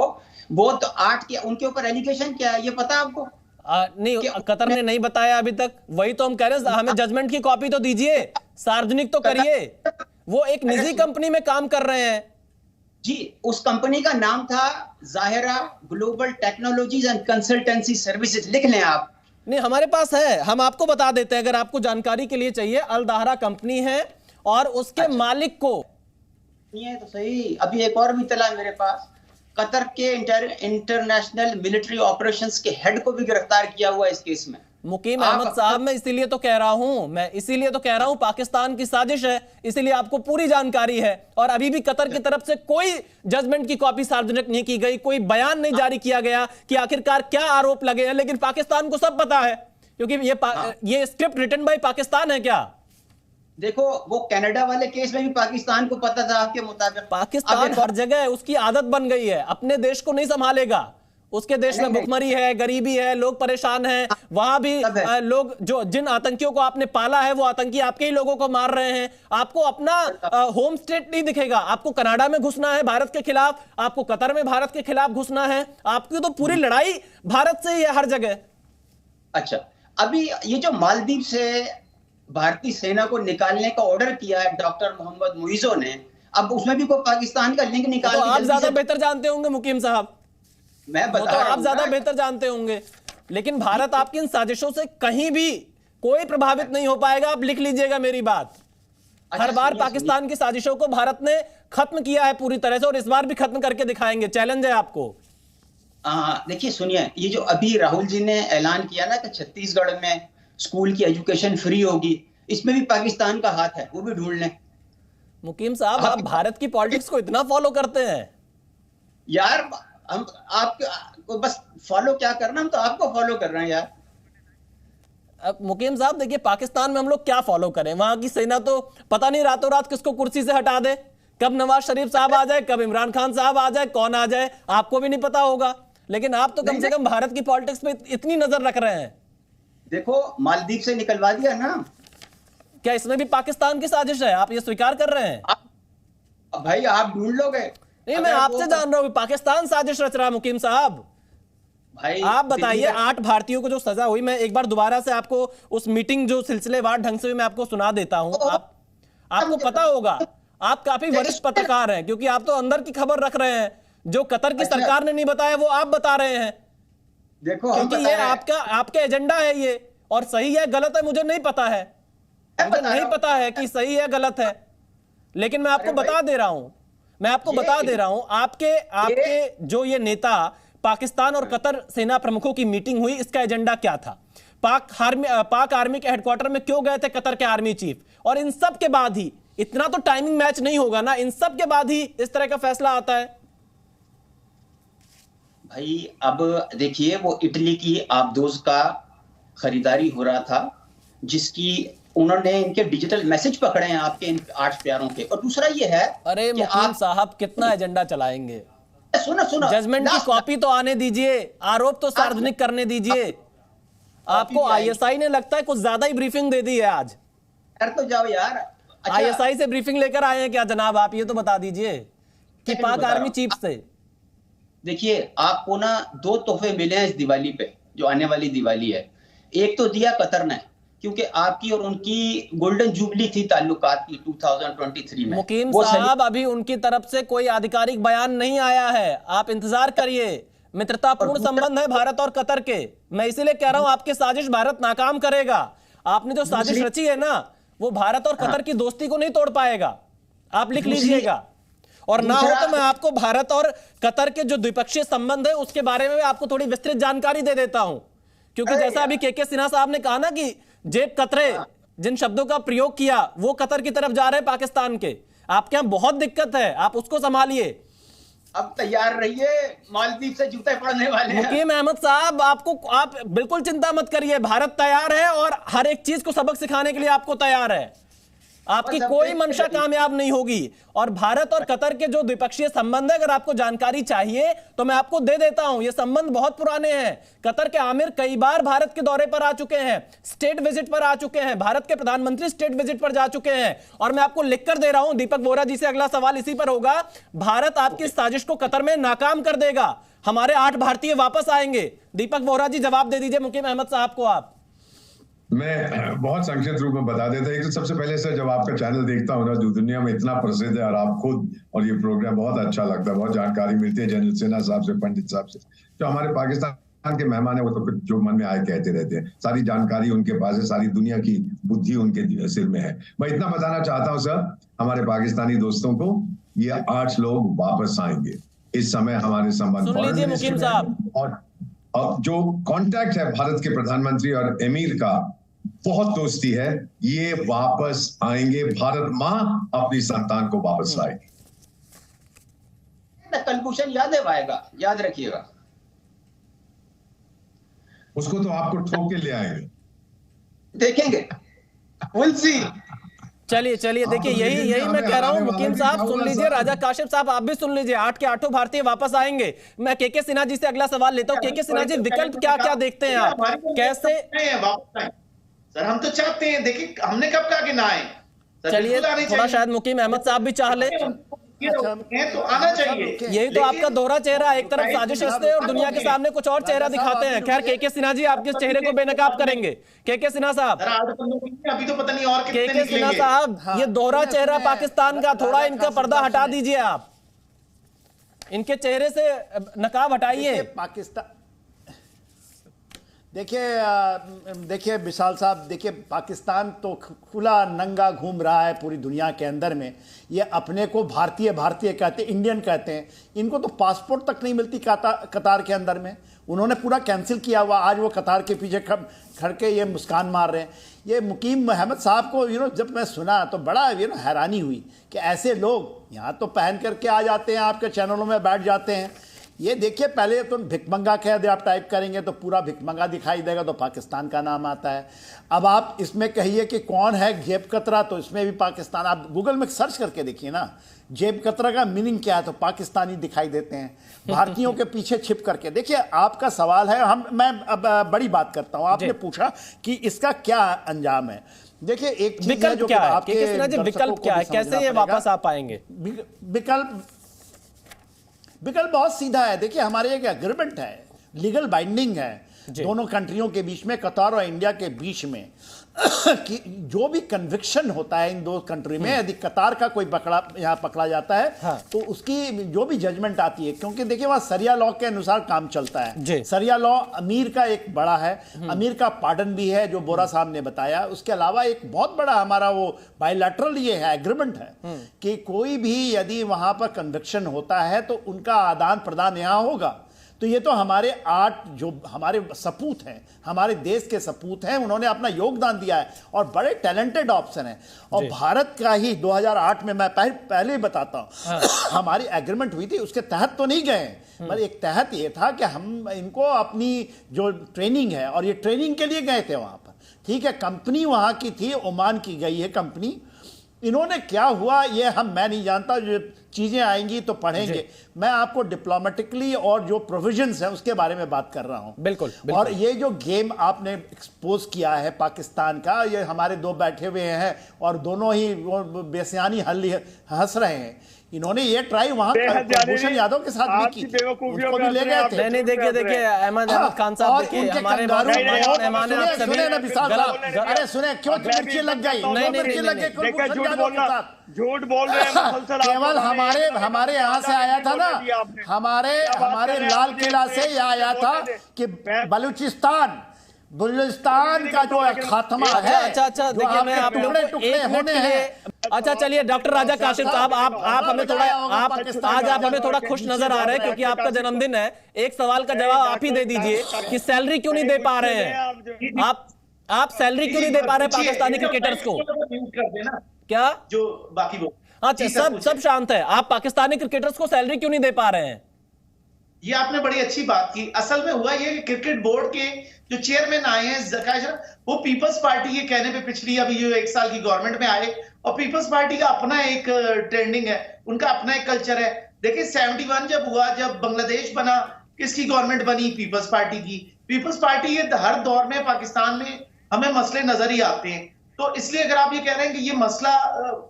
वो तो 8 के उनके ऊपर एलिगेशन क्या है, ये पता आपको? नहीं, कतर ने नहीं बताया अभी तक। वही तो हम कह रहे हैं, हमें जजमेंट की कॉपी तो दीजिए, सार्वजनिक तो करिए। वो एक निजी कंपनी में काम कर रहे हैं जी। उस कंपनी का नाम था Zahira global technologies and consultancy services. लिख लें आप। नहीं, हमारे पास है, हम आपको बता देते हैं अगर आपको जानकारी के लिए चाहिए। अल दाहरा कंपनी है और उसके मालिक को तो सही। अभी एक और भी तला मेरे पास, कतर के इंटरनेशनल मिलिट्री ऑपरेशंस के हेड को भी गिरफ्तार किया हुआ इस केस में। मुकीम अहमद साहब, मैं इसीलिए तो कह रहा हूं, पाकिस्तान की साजिश है, इसीलिए आपको पूरी जानकारी है। और अभी भी कतर की तरफ से कोई जजमेंट की कॉपी सार्वजनिक नहीं की गई, कोई बयान नहीं जारी किया गया कि आखिरकार क्या आरोप लगे हैं। लेकिन पाकिस्तान को सब पता है, क्योंकि ये स्क्रिप्ट रिटन बाय पाकिस्तान है क्या? देखो, वो कनाडा वाले केस में भी पाकिस्तान को पता था आपके मुताबिक। पाकिस्तान हर जगह है, उसकी आदत बन गई है, अपने देश को नहीं संभालेगा। उसके देश में भुखमरी है, गरीबी है, लोग परेशान हैं। वहां भी लोग, जो जिन आतंकियों को आपने पाला है, वो आतंकी आपके ही लोगों को मार रहे हैं। आपको अपना होम स्टेट नहीं दिखेगा। आपको कनाडा में घुसना है भारत के खिलाफ, आपको कतर में भारत के खिलाफ घुसना है। आपकी तो पूरी लड़ाई भारत से ही है हर जगह। अच्छा, अभी ये जो मालदीव से भारतीय सेना को निकालने का ऑर्डर किया है डॉक्टर मोहम्मद मुइजो ने, अब उसमें भी कोई पाकिस्तान का लिंक निकाल। तो आप ज्यादा बेहतर जानते होंगे मुकीम साहब, मैं बता रहा हूं, आप ज्यादा बेहतर जानते होंगे। लेकिन भारत आपकी इन साजिशों से कहीं भी कोई प्रभावित नहीं हो पाएगा। आप लिख लीजिएगा मेरी बात। हर बार पाकिस्तान की साजिशों को भारत ने खत्म किया है पूरी तरह से, और इस बार भी खत्म करके दिखाएंगे। चैलेंज है आपको। देखिए, सुनिए, ये जो अभी राहुल जी ने ऐलान किया ना कि छत्तीसगढ़ में स्कूल की एजुकेशन फ्री होगी, इसमें भी पाकिस्तान का हाथ है, वो भी ढूंढ लें। मुकीम साहब, आप भारत की पॉलिटिक्स को इतना फॉलो करते हैं यार। हम आपको बस फॉलो क्या करना, हम तो आपको फॉलो कर रहे हैं यार। अब मुकीम साहब देखिए, पाकिस्तान में हम लोग क्या फॉलो करें? वहां की सेना तो पता नहीं रातों रात किसको कुर्सी से हटा दे, कब नवाज शरीफ साहब आ जाए, कब इमरान खान साहब आ जाए, कौन आ जाए, आपको भी नहीं पता होगा। लेकिन आप तो कम से कम भारत की पॉलिटिक्स पे इतनी नजर रख रहे हैं। देखो, मालदीव से निकलवा दिया ना। क्या इसमें भी पाकिस्तान की साजिश है? आप ये स्वीकार कर रहे हैं? भाई, आप ढूंढ लोगे। नहीं, मैं आपसे जान रहा हूं, पाकिस्तान साजिश रच रहा है। मुकीम साहब भाई, आप बताइए, 8 भारतीयों को जो सजा हुई, मैं एक बार दोबारा से आपको उस मीटिंग जो सिलसिलेवार ढंग से मैं आपको सुना देता हूं। आपको पता होगा, आप काफी वरिष्ठ पत्रकार हैं, क्योंकि आप तो अंदर की खबर रख रहे हैं। जो कतर की सरकार ने नहीं बताया वो आप बता रहे हैं। देखो, क्योंकि ये आपका एजेंडा है ये, और सही है गलत है मुझे नहीं पता है, मुझे नहीं पता है कि सही है गलत है, लेकिन मैं आपको बता दे रहा हूं। मैं आपको बता दे रहा हूं, आपके जो ये नेता पाकिस्तान और कतर सेना प्रमुखों की मीटिंग हुई, इसका एजेंडा क्या था? पाक आर्मी के हेडक्वार्टर में क्यों गए थे कतर के आर्मी चीफ? और इन सब के बाद ही, इतना तो टाइमिंग मैच नहीं होगा ना, इन सब के बाद ही इस तरह का फैसला आता है? भाई अब देखिए, वो इटली की आबदोज का खरीदारी हो रहा था, जिसकी उन्होंने इनके डिजिटल मैसेज पकड़े हैं आपके इन 8 प्यारों के। और दूसरा ये है, अरे मुकीम साहब कितना एजेंडा चलाएंगे? सुनो जजमेंट की कॉपी तो आने दीजिए, आरोप तो सार्वजनिक करने दीजिए। आपको आईएसआई ने लगता है कुछ ज्यादा ही ब्रीफिंग दे दी है आज। यार तो जाओ यार। आईएसआई से ब्रीफिंग लेकर आए हैं क्या जनाब? आप ये तो बता दीजिए कि पाक आर्मी चीफ से। देखिए, आपको ना 2 तोहफे मिले हैं इस दिवाली पे, जो आने वाली दिवाली है। एक तो दिया कतर ने, क्योंकि आपकी और उनकी गोल्डन जुबली थी ताल्लुकात की 2023 में। मुकीम साहब, अभी उनकी तरफ से कोई आधिकारिक बयान नहीं आया है, आप इंतजार करिए। मित्रतापूर्ण संबंध है भारत और कतर के। मैं इसीलिए कह रहा हूं, आपकी साजिश भारत नाकाम करेगा। आपने जो साजिश रची है ना, वो भारत और कतर की दोस्ती को नहीं तोड़ पाएगा। आप लिख लीजिएगा। और ना हो तो मैं आपको भारत और कतर के जो द्विपक्षीय संबंध है उसके बारे में आपको थोड़ी विस्तृत जानकारी दे देता हूं, क्योंकि जैसा अभी के सिन्हा साहब ने कहा ना कि जेब कतरे, जिन शब्दों का प्रयोग किया वो कतर की तरफ जा रहे हैं पाकिस्तान के। आपके यहां बहुत दिक्कत है, आप उसको संभालिए। अब तैयार रहिए, मालदीव से जूते पड़ने वाले हैं। मुकीम अहमद साहब, आप बिल्कुल चिंता मत करिए, भारत तैयार है और हर एक चीज को सबक सिखाने के लिए आपको तैयार है। आपकी कोई मंशा कामयाब नहीं होगी। और भारत और कतर के जो द्विपक्षीय संबंध है, अगर आपको जानकारी चाहिए तो मैं आपको दे देता हूं। ये संबंध बहुत पुराने हैं। कतर के आमिर कई बार भारत के दौरे पर आ चुके हैं, स्टेट विजिट पर आ चुके हैं, भारत के प्रधानमंत्री स्टेट विजिट पर जा चुके हैं। और मैं आपको लिखकर दे रहा हूं, दीपक वोरा जी से अगला सवाल इसी पर होगा। भारत आपकी साजिश को कतर में नाकाम कर देगा, हमारे 8 भारतीय वापस आएंगे। दीपक वोरा जी जवाब दे दीजिए मुकीम अहमद साहब को। आप मैं बहुत संक्षिप्त रूप में बता देता हूं। एक तो सबसे पहले सर, जब आपका चैनल देखता हूं ना, जो दुनिया में इतना प्रसिद्ध है, और आप खुद, और ये प्रोग्राम बहुत अच्छा लगता है, बहुत जानकारी मिलती है जनरल सिन्हा साहब से, पंडित साहब से। जो हमारे पाकिस्तान के मेहमान है, वो तो जो मन में आए कहते रहते हैं। सारी जानकारी उनके पास है, सारी दुनिया की बुद्धि उनके सिर में है। मैं इतना बताना चाहता हूँ सर, हमारे पाकिस्तानी दोस्तों को, ये 8 लोग वापस आएंगे। इस समय हमारे संबंध और जो कॉन्टैक्ट है भारत के प्रधानमंत्री और एमीर का, बहुत दोस्ती है, ये वापस आएंगे। भारत मां अपनी संतान को वापस लाएगी। कंक्लूजन याद आएगा, याद रखिएगा। उसको तो आपको ठोक के ले आएंगे, देखेंगे। We'll see। चलिए देखिए, यही मैं कह रहा हूं। मुकीम साहब सुन लीजिए, राजा काशिफ साहब आप भी सुन लीजिए। 8 के 8 भारतीय वापस आएंगे। मैं के सिन्हा जी से अगला सवाल लेता हूं। के सिन्हा जी, विकल्प क्या क्या देखते हैं आप? कैसे? सर हम तो चाहते हैं, देखिए हमने कब कहा कि ना आए। चलिए थोड़ा शायद मुकीम अहमद साहब भी चाह ले, तो आना चाहिए। यही तो आपका दोहरा चेहरा, एक तरफ साजिश से और दुनिया के सामने कुछ और चेहरा दिखाते हैं। खैर के सिन्हा जी, आप किस चेहरे को बेनकाब करेंगे? के सिन्हा साहब, अभी तो पता नहीं और के सिन्हा साहब, ये दोहरा चेहरा पाकिस्तान का, थोड़ा इनका पर्दा हटा दीजिए आप, इनके चेहरे से नकाब हटाइए। पाकिस्तान देखिए विशाल साहब, देखिए पाकिस्तान तो खुला नंगा घूम रहा है पूरी दुनिया के अंदर में। ये अपने को भारतीय कहते हैं, इंडियन कहते हैं। इनको तो पासपोर्ट तक नहीं मिलती कतार के अंदर में। उन्होंने पूरा कैंसिल किया हुआ। आज वो कतार के पीछे खड़ के ये मुस्कान मार रहे हैं। ये मुकीम अहमद साहब को जब मैं सुना तो बड़ा हैरानी हुई कि ऐसे लोग यहाँ तो पहन करके आ जाते हैं, आपके चैनलों में बैठ जाते हैं। ये देखिए, पहले तो भिकमंगा कह दे, आप टाइप करेंगे तो पूरा भिकमंगा दिखाई देगा, तो पाकिस्तान का नाम आता है। अब आप इसमें कहिए कि कौन है जेब कतरा, तो इसमें भी पाकिस्तान। आप गूगल में सर्च करके देखिए ना, जेब कतरा का मीनिंग क्या है, तो पाकिस्तानी दिखाई देते हैं। भारतीयों के पीछे छिप करके देखिए। आपका सवाल है, मैं अब बड़ी बात करता हूँ। आपने पूछा कि इसका क्या अंजाम है। देखिए, एक चीज है जो आपके विकल्प क्या है, कैसे ये वापस आ पाएंगे? विकल्प बहुत सीधा है। देखिए, हमारे एक एग्रीमेंट है, लीगल बाइंडिंग है दोनों कंट्रियों के बीच में, कतार और इंडिया के बीच में। कि जो भी कन्विक्शन होता है इन दो कंट्री में, यदि कतार का कोई यहाँ पकड़ा जाता है, हाँ। तो उसकी जो भी जजमेंट आती है, क्योंकि देखिए वहां सरिया लॉ के अनुसार काम चलता है। सरिया लॉ अमीर का एक बड़ा है, अमीर का पार्डन भी है जो बोरा साहब ने बताया। उसके अलावा एक बहुत बड़ा हमारा वो बायलैटरल ये है, एग्रीमेंट है कि कोई भी यदि वहां पर कन्विक्शन होता है तो उनका आदान प्रदान यहां होगा। तो ये तो हमारे 8 जो हमारे सपूत हैं, हमारे देश के सपूत हैं, उन्होंने अपना योगदान दिया है और बड़े टैलेंटेड ऑप्शन हैं। और भारत का ही 2008 में मैं पहले ही बताता हूँ, हाँ। हमारी एग्रीमेंट हुई थी, उसके तहत तो नहीं गए, पर एक तहत ये था कि हम इनको अपनी जो ट्रेनिंग है, और ये ट्रेनिंग के लिए गए थे वहां पर, ठीक है। कंपनी वहां की थी, ओमान की गई है कंपनी। इन्होंने क्या हुआ ये मैं नहीं जानता, जो चीजें आएंगी तो पढ़ेंगे। मैं आपको डिप्लोमेटिकली और जो प्रोविजंस है उसके बारे में बात कर रहा हूं। बिल्कुल। और ये जो गेम आपने एक्सपोज किया है पाकिस्तान का, ये हमारे दो बैठे हुए हैं और दोनों ही बेसियानी हंस रहे हैं। इन्होंने ये ट्राई वहां कुलभूषण यादव के साथ भी की, उसको भी ले गए थे। नहीं देखिए अहमद खान साहब, देखिए हमारे मेहमान हैं आप सभी। अरे सुने, क्यों मिर्ची लग गई? मिर्ची लग गई कुलभूषण यादव के साथ। झूठ बोल रहे हैं। केवल हमारे यहाँ से आया था ना, हमारे लाल किला से यह आया था कि बलूचिस्तान का जो खात्मा है। अच्छा देखिए, मैं आप टुकड़े होने हैं। अच्छा चलिए डॉक्टर राजा काशिफ साहब, आप हमें थोड़ा आज आप हमें थोड़ा खुश नजर आ रहे हैं क्योंकि आपका जन्मदिन है। एक सवाल का जवाब आप ही दे दीजिए कि सैलरी क्यों नहीं दे पा रहे हैं आप सैलरी क्यों नहीं दे पा रहे पाकिस्तानी क्रिकेटर्स को? क्या जो बाकी वो अच्छा सब शांत है, आप पाकिस्तानी क्रिकेटर्स को सैलरी क्यों नहीं दे पा रहे हैं? ये आपने बड़ी अच्छी बात की। असल में हुआ ये कि क्रिकेट बोर्ड के जो चेयरमैन आए हैं वो पीपल्स पार्टी के कहने पे पिछली अभी जो 1 साल की गवर्नमेंट में आए, और पीपल्स पार्टी का अपना एक ट्रेंडिंग है, उनका अपना एक कल्चर है। देखिए 71 जब हुआ, जब बांग्लादेश बना, किसकी गवर्नमेंट बनी? पीपल्स पार्टी की। पीपल्स पार्टी ये हर दौर में पाकिस्तान में हमें मसले नजर ही आते हैं। तो इसलिए अगर आप ये कह रहे हैं कि ये मसला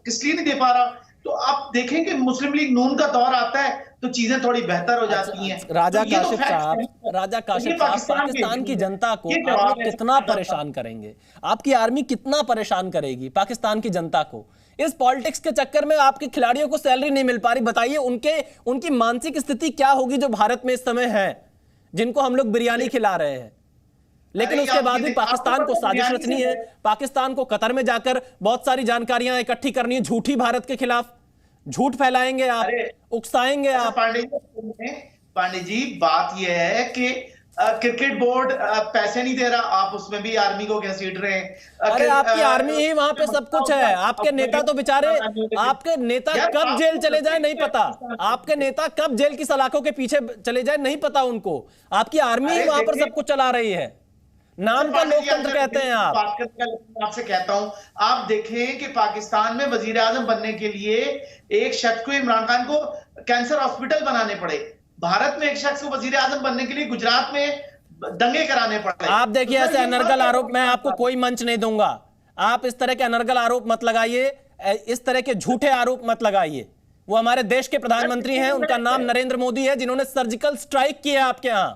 किस लिए नहीं दे पा रहा, तो आप देखें कि मुस्लिम लीग नून का दौर आता है तो चीजें थोड़ी बेहतर हो जाती हैं। राजा काशिफ साहब, पाकिस्तान की जनता को आप लोग कितना परेशान करेंगे? आपकी आर्मी कितना परेशान करेगी पाकिस्तान की जनता को? इस पॉलिटिक्स के चक्कर में आपके खिलाड़ियों को सैलरी नहीं मिल पा रही। बताइए उनकी मानसिक स्थिति क्या होगी जो भारत में इस समय है, जिनको हम लोग बिरयानी खिला रहे हैं। लेकिन उसके बाद भी पाकिस्तान को साजिश रचनी है, पाकिस्तान को कतर में जाकर बहुत सारी जानकारियां इकट्ठी करनी है, झूठी भारत के खिलाफ झूठ फैलाएंगे आप, उकसाएंगे आप। पांडे जी बात यह है कि क्रिकेट बोर्ड पैसे नहीं दे रहा, आप उसमें भी आर्मी को घसीट रहे हैं। अरे आपकी आर्मी ही वहां पे सब कुछ है। आपके नेता तो बेचारे, आपके नेता कब जेल चले जाए नहीं पता, आपके नेता कब जेल की सलाखों के पीछे चले जाए नहीं पता उनको। आपकी आर्मी ही वहां पर सब कुछ चला रही है। नाम का लोकतंत्र कहते हैं आप। आपसे कहता हूं, आप देखें कि पाकिस्तान में वजीर आजम बनने के लिए एक शख्स को, इमरान खान को कैंसर हॉस्पिटल बनाने पड़े। भारत में एक शख्स को वजीर आजम बनने के लिए गुजरात में दंगे कराने पड़े। आप देखिए ऐसे अनर्गल आरोप, मैं आपको कोई मंच नहीं दूंगा। आप इस तरह के अनर्गल आरोप मत लगाइए, इस तरह के झूठे आरोप मत लगाइए। वो हमारे देश के प्रधानमंत्री हैं, उनका नाम नरेंद्र मोदी है, जिन्होंने सर्जिकल स्ट्राइक किया आपके यहां,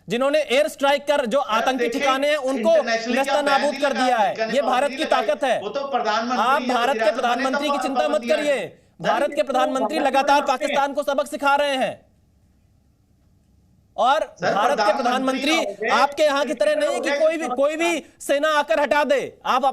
जिन्होंने एयर स्ट्राइक कर जो आतंकी ठिकाने हैं उनको नेस्तनाबूद कर दिया है। ये भारत की ताकत है। वो तो प्रधानमंत्री, आप भारत के प्रधानमंत्री की चिंता मत करिए। भारत के प्रधानमंत्री लगातार पाकिस्तान को सबक सिखा रहे हैं, और भारत के प्रधानमंत्री आपके यहां की तरह नहीं है कि कोई भी सेना आकर हटा दे। आप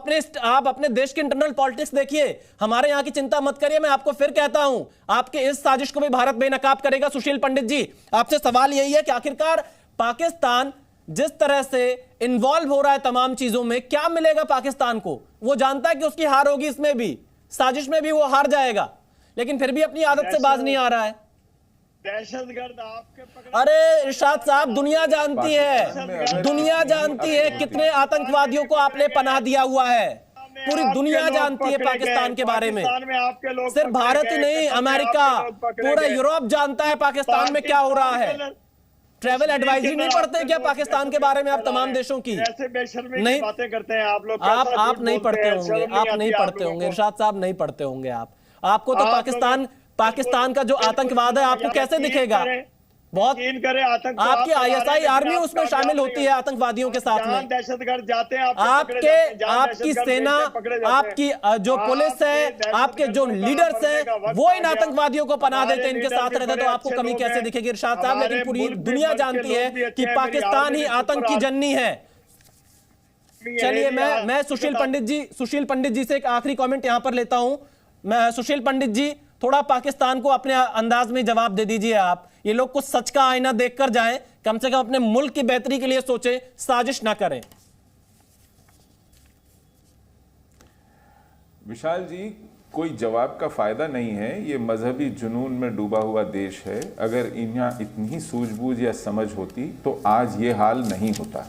अपने देश की इंटरनल पॉलिटिक्स देखिए, हमारे यहां की चिंता मत करिए। मैं आपको फिर कहता हूं, आपके इस साजिश को भी भारत बेनकाब करेगा। सुशील पंडित जी, आपसे सवाल यही है कि आखिरकार पाकिस्तान जिस तरह से इन्वॉल्व हो रहा है तमाम चीजों में, क्या मिलेगा पाकिस्तान को? वो जानता है कि उसकी हार होगी, इसमें भी साजिश में भी वो हार जाएगा, लेकिन फिर भी अपनी आदत से बाज नहीं आ रहा है। दहशतगर्द आपके अरे इरशाद साहब, दुनिया जानती है कितने आतंकवादियों को आपने पनाह दिया हुआ है। पूरी दुनिया जानती है पाकिस्तान के बारे में। सिर्फ भारत ही नहीं, अमेरिका, पूरा यूरोप जानता है पाकिस्तान में क्या हो रहा है। ट्रैवल एडवाइजरी नहीं पढ़ते क्या पाकिस्तान के बारे में आप तमाम देशों की? नहीं बातें करते हैं आप लोग। आप नहीं पढ़ते होंगे, आप नहीं पढ़ते होंगे इरशाद साहब, नहीं पढ़ते होंगे आप। आपको तो पाकिस्तान का जो आतंकवाद है आपको कैसे दिखेगा? बहुत करे आतंक, आपकी ISI आर्मी उसमें शामिल होती है आतंकवादियों के साथ में। दहशतगर्द जाते हैं, आपकी सेना, आपकी जो पुलिस है, आपके जो लीडर्स हैं, वो इन आतंकवादियों को पनाह देते हैं, इनके साथ रहते हैं, तो आपको कमी कैसे दिखेगी इरशाद साहब? लेकिन पूरी दुनिया जानती है कि पाकिस्तान ही आतंक की जननी है। चलिए मैं सुशील पंडित जी से एक आखिरी कमेंट यहां पर लेता हूं। मैं सुशील पंडित जी, थोड़ा पाकिस्तान को अपने अंदाज में जवाब दे दीजिए आप। ये लोग कुछ सच का आईना देखकर जाएं, कम से कम अपने मुल्क की बेहतरी के लिए सोचें, साजिश ना करें। विशाल जी, कोई जवाब का फायदा नहीं है। ये मजहबी जुनून में डूबा हुआ देश है। अगर इन्हें इतनी सूझबूझ या समझ होती तो आज ये हाल नहीं होता।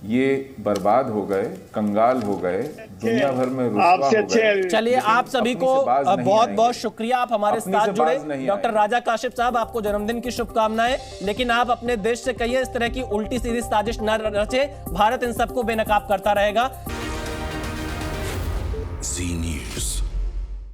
ये बर्बाद हो गए, कंगाल हो गए, दुनिया भर में रुसवा हो गए। चलिए, आप सभी को बहुत बहुत शुक्रिया, आप हमारे साथ जुड़े। डॉक्टर राजा काशिफ साहब, आपको जन्मदिन की शुभकामनाएं। लेकिन आप अपने देश से कहिए इस तरह की उल्टी सीधी साजिश न रचे। भारत इन सबको बेनकाब करता रहेगा। जी न्यूज़।